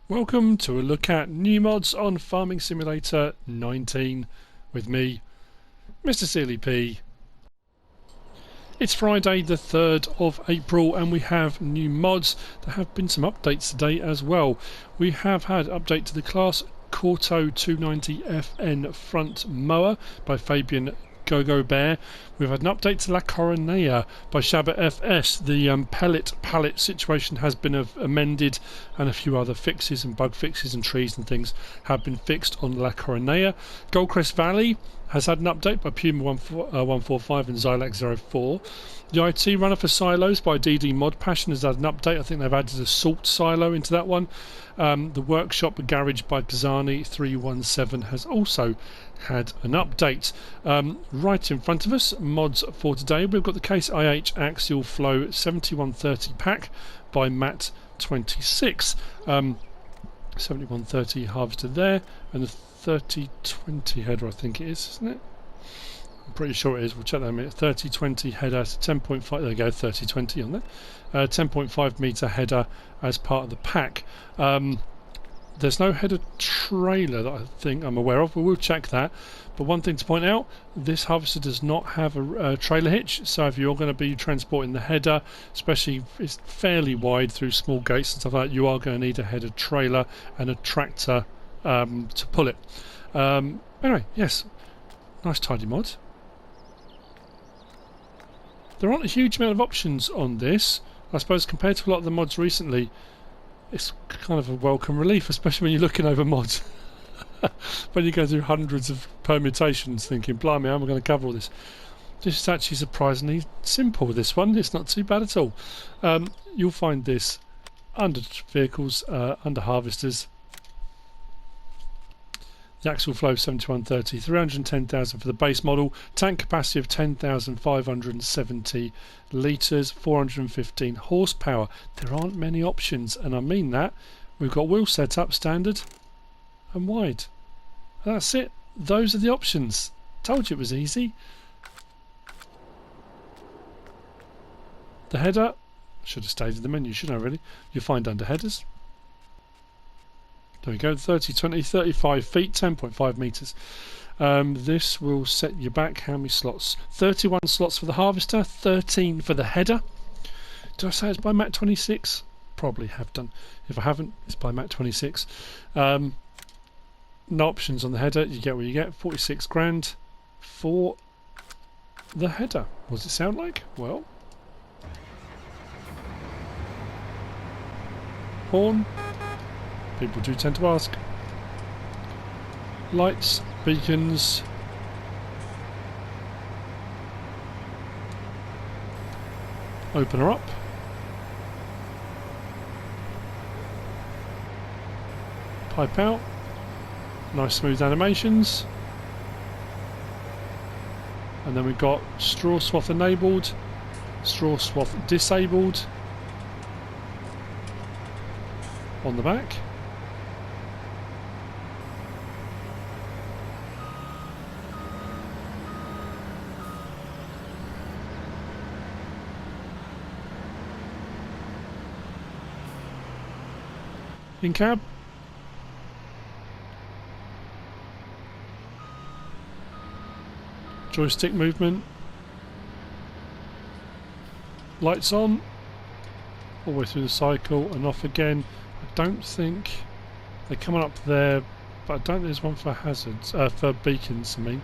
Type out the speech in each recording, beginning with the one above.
Welcome to a look at new mods on Farming Simulator 19 with me, MrSealyp. It's Friday the 3rd of April and we have new mods. There have been some updates today as well. We have had update to the class Corto 290 FN front mower by Fabian Go Bear. We've had an update to La Coronea by Shabba FS. The pallet situation has been amended, and a few other fixes and bug fixes and trees and things have been fixed on La Coronea. Goldcrest Valley has had an update by Puma 145 and Xilax04. The IT runner for silos by DD Mod Passion has had an update. I think they've added a salt silo into that one. The workshop garage by Pisani 317 has also had an update. Right in front of us, mods for today, we've got the Case IH Axial Flow 7130 pack by Mat26. 7130 harvester there, and the 3020 header, I think it is, isn't it? I'm pretty sure it is. We'll check that in a minute. 3020 header, 10.5. There we go, 3020 on there. 10.5 meter header as part of the pack. There's no header trailer that I think I'm aware of. We will check that. But one thing to point out, this harvester does not have a trailer hitch. So if you're going to be transporting the header, especially if it's fairly wide through small gates and stuff like that, you are going to need a header trailer and a tractor to pull it. Anyway, yes, nice tidy mod. There aren't a huge amount of options on this. I suppose compared to a lot of the mods recently, it's kind of a welcome relief, especially when you're looking over mods. When you go through hundreds of permutations thinking, blimey, how am I going to cover all this? This is actually surprisingly simple, this one. It's not too bad at all. You'll find this under vehicles, under harvesters. The Axial Flow 7130, 310,000 for the base model, tank capacity of 10,570 litres, 415 horsepower. There aren't many options, and I mean that. We've got wheel setup, standard and wide. And that's it. Those are the options. Told you it was easy. The header, should have stayed in the menu, shouldn't I really? You'll find under headers. There we go, 30, 20, 35 feet, 10.5 metres. This will set you back how many slots? 31 slots for the harvester, 13 for the header. Did I say it's by Mat26? Probably have done. If I haven't, it's by Mat26. No options on the header, you get what you get. 46 grand for the header. What does it sound like? Well, horn. People do tend to ask. Lights, beacons. Open her up. Pipe out. Nice smooth animations. And then we've got straw swath enabled, straw swath disabled on the back. In cab. Joystick movement. Lights on. All the way through the cycle and off again. I don't think they're coming up there, but I don't think there's one for hazards, for beacons, I mean.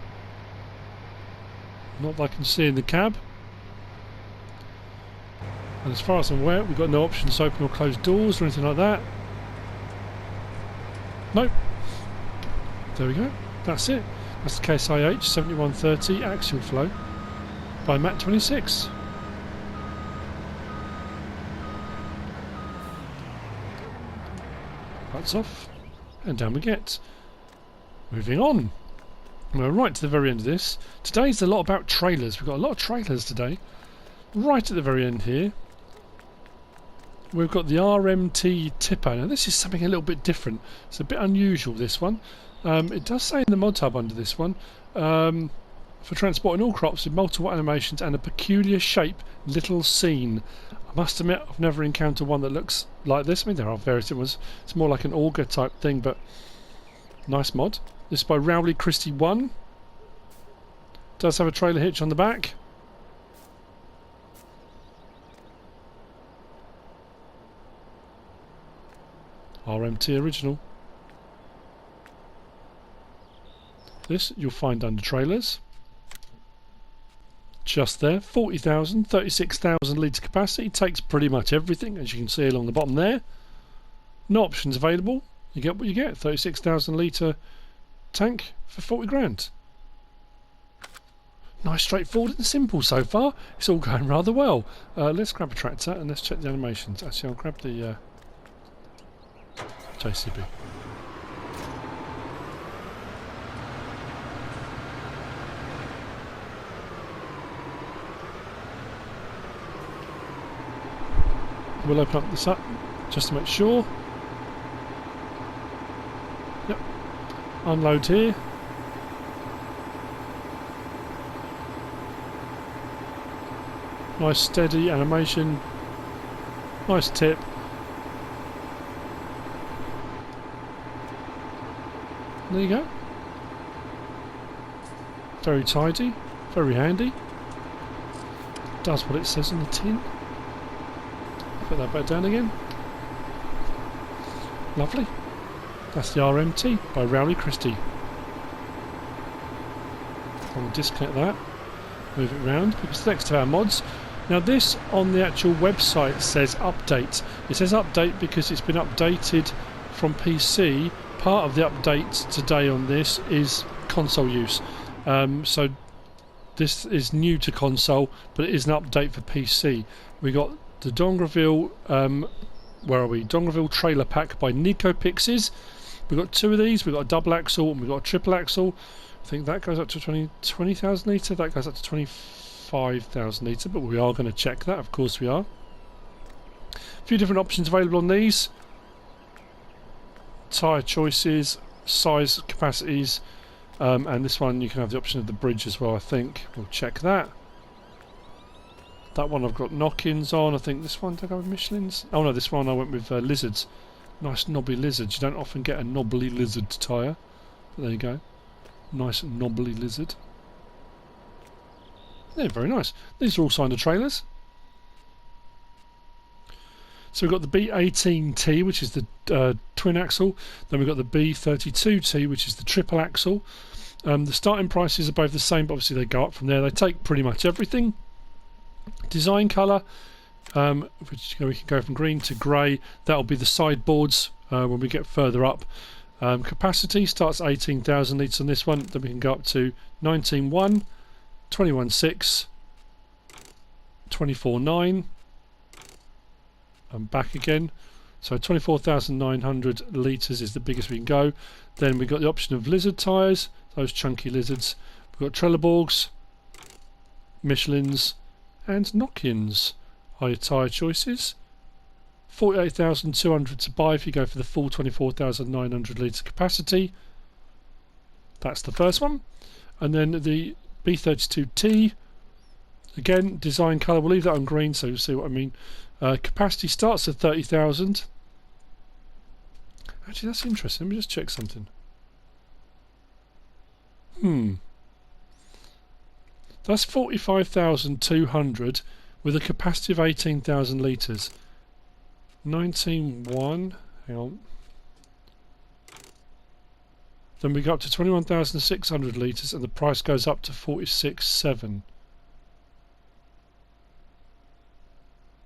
Not that I can see in the cab. And as far as I'm aware, we've got no options to open or close doors or anything like that. Nope. There we go. That's it. That's the Case IH 7130 Axial Flow by Mat26. Lights off, and down we get. Moving on. We're right to the very end of this. Today's a lot about trailers. We've got a lot of trailers today. Right at the very end here, we've got the Rmt Tip. Now this is something a little bit different. It's a bit unusual, this one. It does say in the Modhub under this one, for transporting all crops with multiple animations and a peculiar shape, little seen. I'm Must admit, I've never encountered one that looks like this. I mean, there are various different ones. It's more like an auger type thing, but nice mod. This is by Rmt Tip 1. Does have a trailer hitch on the back. RMT original. This you'll find under trailers. Just there, 40,000, 36,000 litre capacity, takes pretty much everything, as you can see along the bottom there. No options available, you get what you get, 36,000 litre tank for 40 grand. Nice, straightforward and simple so far, it's all going rather well. Let's grab a tractor and let's check the animations. Actually, I'll grab the JCB. We'll open up this up just to make sure. Yep. Unload here. Nice steady animation. Nice tip. There you go. Very tidy, very handy. Does what it says on the tin. Put that back down again. Lovely. That's the RMT by Rmt Tip. I'll disconnect that, move it round, because it's next to our mods. Now this on the actual website says update. It says update because it's been updated from PC. Part of the update today on this is console use. So this is new to console, but it is an update for PC. We got the Dongreville, where are we? Dongreville trailer pack by NicoPix. We've got two of these. We've got a double axle and we've got a triple axle. I think that goes up to 20,000 litre. That goes up to 25,000 litre, but we are going to check that. Of course we are. A few different options available on these. Tyre choices, size, capacities, and this one you can have the option of the bridge as well, I think. We'll check that. That one I've got knock-ins on. I think this one, did I go with Michelin's? Oh no, this one I went with lizards. Nice knobbly lizards. You don't often get a knobbly lizard tyre. There you go. Nice knobbly lizard. Yeah, very nice. These are all signed trailers. So we've got the B18T, which is the twin axle. Then we've got the B32T, which is the triple axle. The starting prices are both the same, but obviously they go up from there. They take pretty much everything. Design colour, which we can go from green to grey. That'll be the sideboards when we get further up. Capacity starts at 18,000 litres on this one. Then we can go up to 19.1, 21.6, 24.9, and back again. So 24,900 litres is the biggest we can go. Then we've got the option of lizard tyres, those chunky lizards. We've got Trelleborgs, Michelin's, and knock-ins are your tyre choices. 48,200 to buy if you go for the full 24,900 litre capacity. That's the first one. And then the B32T, again, design colour, we'll leave that on green so you'll see what I mean. Capacity starts at 30,000. Actually, that's interesting. Let me just check something. That's 45,200 with a capacity of 18,000 litres. 19.1, hang on. Then we go up to 21,600 litres and the price goes up to 46.7.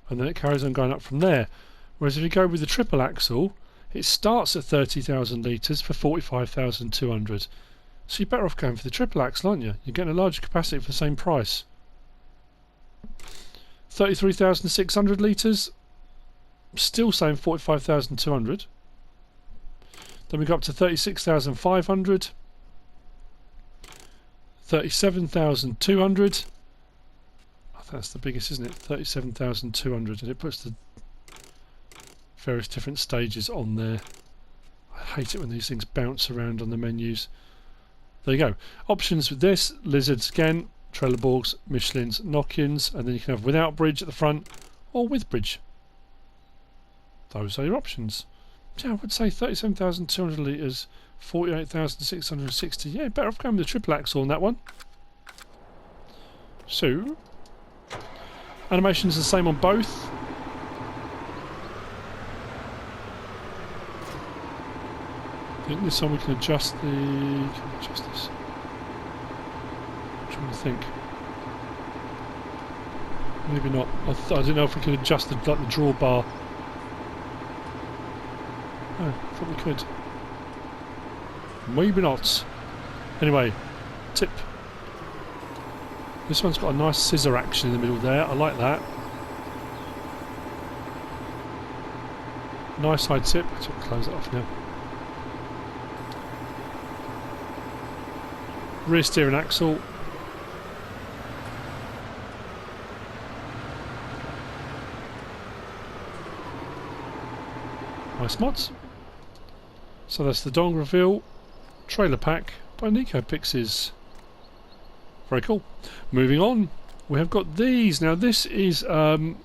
And then it carries on going up from there. Whereas if you go with the triple axle, it starts at 30,000 litres for 45,200. So you're better off going for the triple axle, aren't you? You're getting a larger capacity for the same price. 33,600 litres, still saying 45,200. Then we go up to 36,500, 37,200. Oh, that's the biggest, isn't it? 37,200, and it puts the various different stages on there. I hate it when these things bounce around on the menus. There you go. Options with this, lizards again, Trelleborgs, Michelin's, knock-ins, and then you can have without bridge at the front or with bridge. Those are your options. Yeah, I would say 37,200 litres, 48,660. Yeah, better off going with the triple axle on that one. So, animation is the same on both. I think this one we can adjust the... Can we adjust this? I'm trying to think. Maybe not. I don't know if we can adjust the drawbar. Oh, I thought we could. Maybe not. Anyway, tip. This one's got a nice scissor action in the middle there. I like that. Nice high tip. I should close it off now. Rear steering axle. Nice mods. So that's the dong reveal trailer pack by NicoPix's. Very cool. Moving on, we have got these. Now this is well,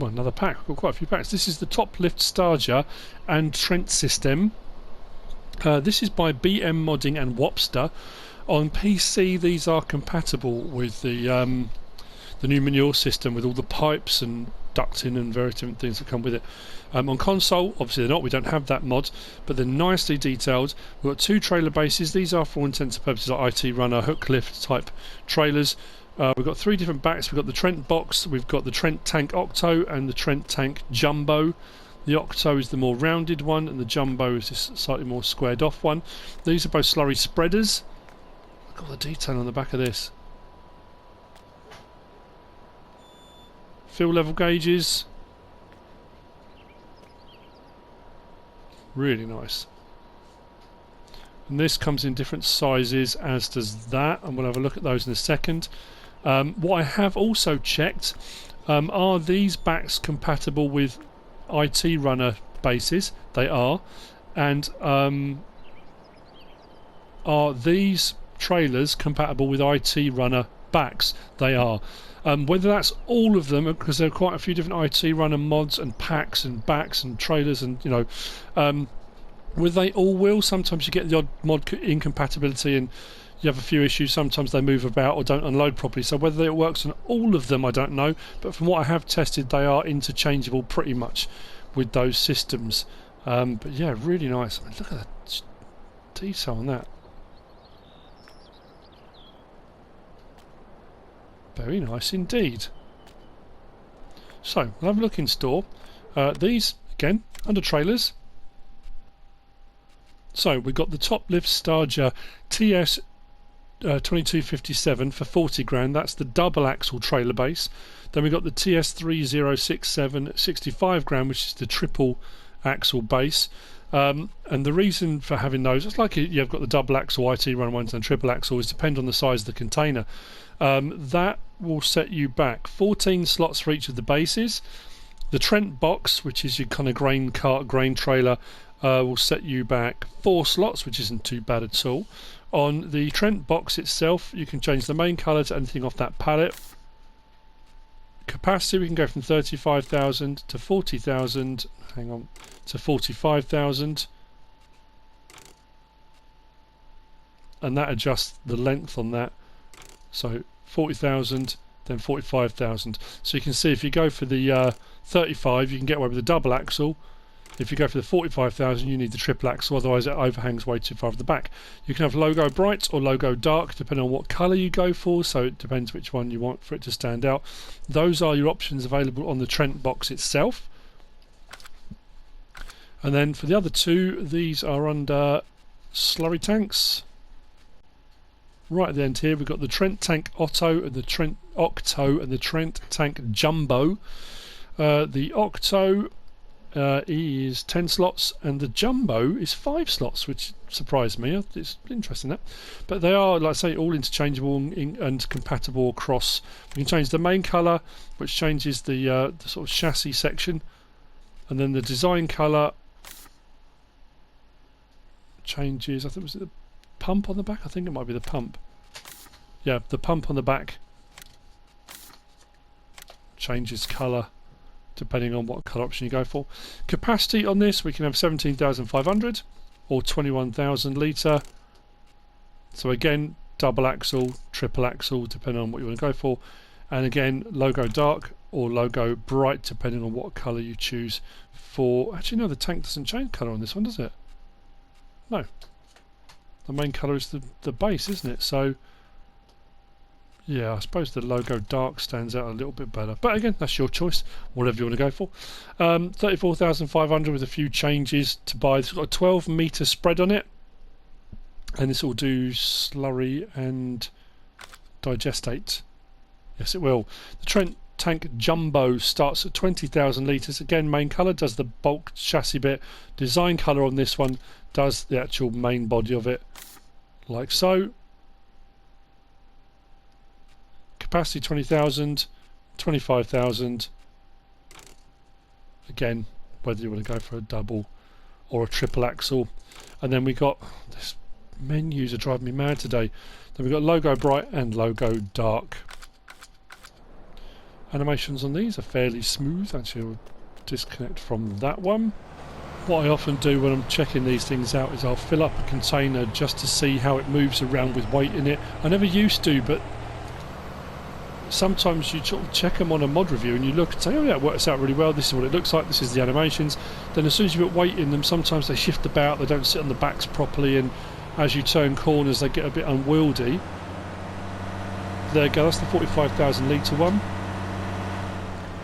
another pack. We've got quite a few packs. This is the top lift starger and Trent system. This is by BM Modding and Wopster. On PC, these are compatible with the new manure system with all the pipes and ducting and various different things that come with it. On console, obviously they're not, we don't have that mod, but they're nicely detailed. We've got two trailer bases. These are for all intents and purposes like IT runner, hook lift type trailers. We've got three different backs. We've got the Trent box, we've got the Trent Tank Octo and the Trent Tank Jumbo. The Octo is the more rounded one and the Jumbo is this slightly more squared off one. These are both slurry spreaders. Look at all the detail on the back of this. Fill level gauges. Really nice. And this comes in different sizes, as does that, and we'll have a look at those in a second. What I have also checked, are these backs compatible with IT runner bases? They are. And are these trailers compatible with IT runner backs? They are. Whether that's all of them, because there are quite a few different IT runner mods and packs and backs and trailers, and you know, whether they all will. Sometimes you get the odd mod incompatibility and you have a few issues. Sometimes they move about or don't unload properly. So whether it works on all of them, I don't know. But from what I have tested, they are interchangeable pretty much with those systems. But yeah, really nice. I mean, look at that detail on that. Very nice indeed. So, we'll have a look in store. These, again, under trailers. So, we've got the top lift starger TS 2257 for 40 grand. That's the double axle trailer base. Then we've got the TS 3067 65 grand, which is the triple axle base. And the reason for having those, it's like you've got the double axle IT run ones and triple axle, is depend on the size of the container. That will set you back 14 slots for each of the bases. The Trent box, which is your kind of grain cart, grain trailer, will set you back 4 slots, which isn't too bad at all. On the Trent box itself, you can change the main colour to anything off that palette. Capacity, we can go from 35,000 to 40,000, hang on, to 45,000. And that adjusts the length on that. So 40,000, then 45,000. So you can see if you go for the 35, you can get away with the double axle. If you go for the 45,000, you need the triple axle, otherwise it overhangs way too far at the back. You can have logo bright or logo dark, depending on what colour you go for, so it depends which one you want for it to stand out. Those are your options available on the Trent box itself. And then for the other two, these are under slurry tanks. Right at the end here, we've got the Trent Tank Otto and the Trent Octo and the Trent Tank Jumbo. The Octo is 10 slots and the Jumbo is 5 slots, which surprised me. It's interesting that. But they are, like I say, all interchangeable and compatible across. We can change the main colour, which changes the sort of chassis section, and then the design colour changes. I think was it the pump on the back? I think it might be the pump. Yeah, the pump on the back changes colour depending on what colour option you go for. Capacity on this, we can have 17,500 or 21,000 litre. So again, double axle, triple axle, depending on what you want to go for. And again, logo dark or logo bright, depending on what colour you choose for. Actually, no, the tank doesn't change colour on this one, does it? No. The main colour is the base, isn't it? So, yeah, I suppose the logo dark stands out a little bit better. But again, that's your choice, whatever you want to go for. 34,500 with a few changes to buy. It's got a 12 metre spread on it. And this will do slurry and digestate. Yes, it will. The Trent Tank Jumbo starts at 20,000 litres. Again, main colour does the bulk chassis bit. Design colour on this one does the actual main body of it, like so. Capacity 20,000, 25,000. Again, whether you want to go for a double or a triple axle. And then we got this. Menus are driving me mad today. Then we've got logo bright and logo dark. Animations on these are fairly smooth. Actually, I'll disconnect from that one. What I often do when I'm checking these things out is I'll fill up a container just to see how it moves around with weight in it. I never used to, but sometimes you sort of check them on a mod review and you look and say, oh yeah, it works out really well, this is what it looks like, this is the animations. Then as soon as you put weight in them, sometimes they shift about, they don't sit on the backs properly, and as you turn corners they get a bit unwieldy. There you go, that's the 45,000 litre one.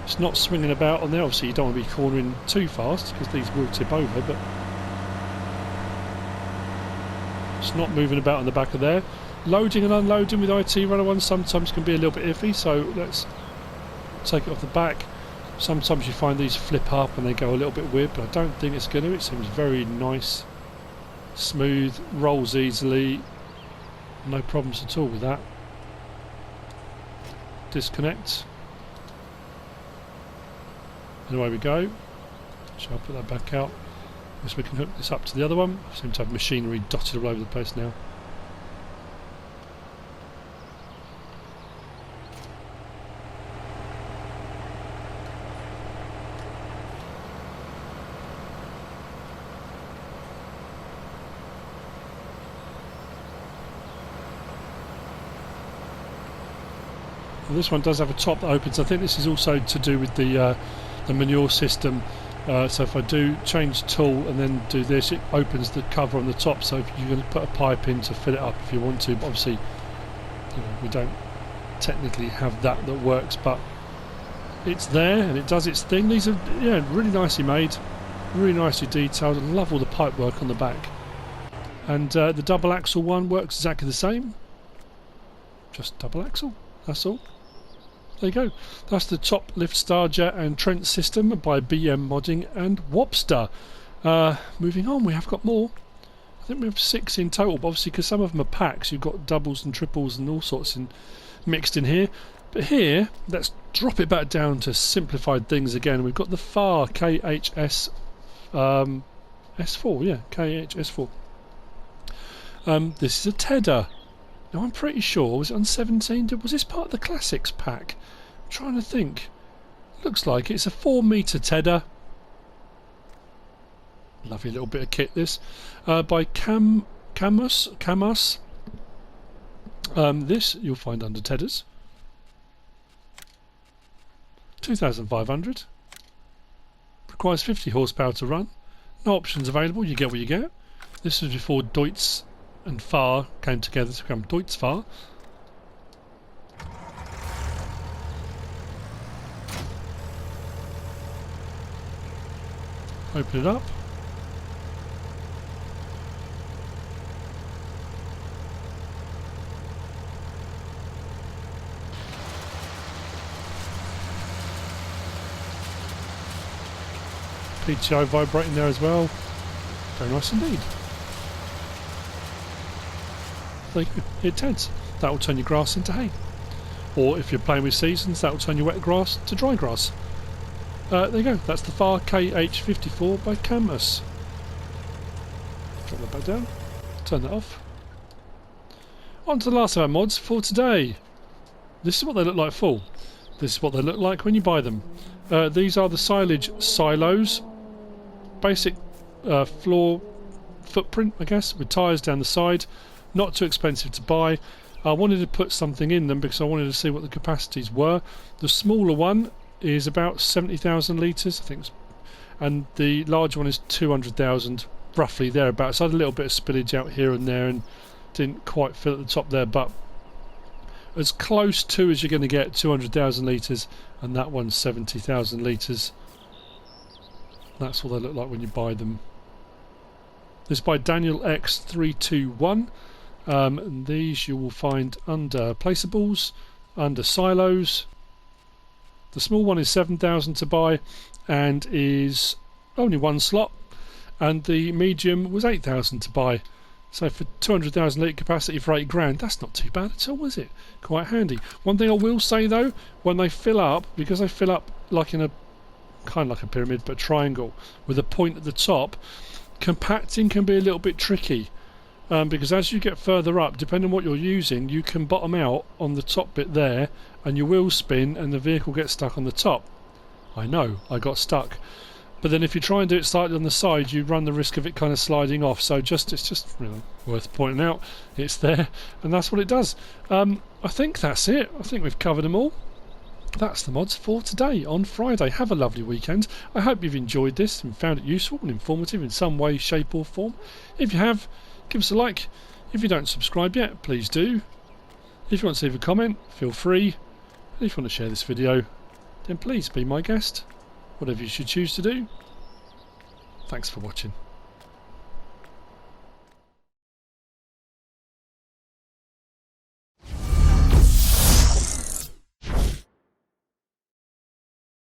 It's not swinging about on there. Obviously you don't want to be cornering too fast because these will tip over, but it's not moving about on the back of there. Loading and unloading with IT runner ones sometimes can be a little bit iffy, so let's take it off the back. Sometimes you find these flip up and they go a little bit weird, but I don't think it's going to. It seems very nice, smooth, rolls easily, no problems at all with that. Disconnect. And away we go. So I'll put that back out. So we can hook this up to the other one. I seem to have machinery dotted all over the place now. Well, this one does have a top that opens. I think this is also to do with the manure system. So if I do change tool and then do this, it opens the cover on the top, so if you can put a pipe in to fill it up if you want to. But obviously, you know, we don't technically have that works, but it's there and it does its thing. These are, yeah, really nicely made, really nicely detailed. I love all the pipe work on the back. And the double axle one works exactly the same, just double axle, that's all. There you go. That's the top lift starger and Trent system by BM Modding and Wopster. Moving on, we have got more. I think we have 6 in total, but obviously because some of them are packs, you've got doubles and triples and all sorts mixed in here. But here, let's drop it back down to simplified things again. We've got the FAR KHS S4, yeah, KHS4. This is a Tedder. Now I'm pretty sure, was it on 17? Was this part of the Classics pack? I'm trying to think. Looks like it's a 4 metre Tedder. Lovely little bit of kit this. By KamUs. This you'll find under Tedders. 2,500. Requires 50 horsepower to run. No options available, you get what you get. This was before Deutz and FAR came together to become Deutz FAR. Open it up. PTO vibrating there as well. Very nice indeed. There you go. It tends. That will turn your grass into hay. Or if you're playing with seasons, that will turn your wet grass to dry grass. There you go. That's the FAR KH54 by KamUs. Drop that back down. Turn that off. On to the last of our mods for today. This is what they look like full. This is what they look like when you buy them. These are the Silage Silos. Basic floor footprint, I guess, with tyres down the side. Not too expensive to buy. I wanted to put something in them because I wanted to see what the capacities were. The smaller one is about 70,000 litres, I think, and the large one is 200,000, roughly thereabouts. I had a little bit of spillage out here and there and didn't quite fill at the top there, but as close to as you're going to get, 200,000 litres, and that one's 70,000 litres. That's what they look like when you buy them. This is by Danielx321. And these you will find under placeables, under silos. The small one is 7,000 to buy and is only one slot, and the medium was 8,000 to buy. So for 200,000 litre capacity for 8 grand, that's not too bad at all, is it? Quite handy. One thing I will say though, when they fill up, because they fill up like in a kind of like a pyramid but triangle with a point at the top, compacting can be a little bit tricky. Because as you get further up, depending on what you're using, you can bottom out on the top bit there and your wheels spin and the vehicle gets stuck on the top. I know, I got stuck. But then if you try and do it slightly on the side, you run the risk of it kind of sliding off. So it's just really worth pointing out. It's there, and that's what it does. I think that's it. I think we've covered them all. That's the mods for today on Friday. Have a lovely weekend. I hope you've enjoyed this and found it useful and informative in some way, shape or form. If you have, give us a like. If you don't subscribe yet, please do. If you want to leave a comment, feel free. And if you want to share this video, then please be my guest. Whatever you should choose to do. Thanks for watching.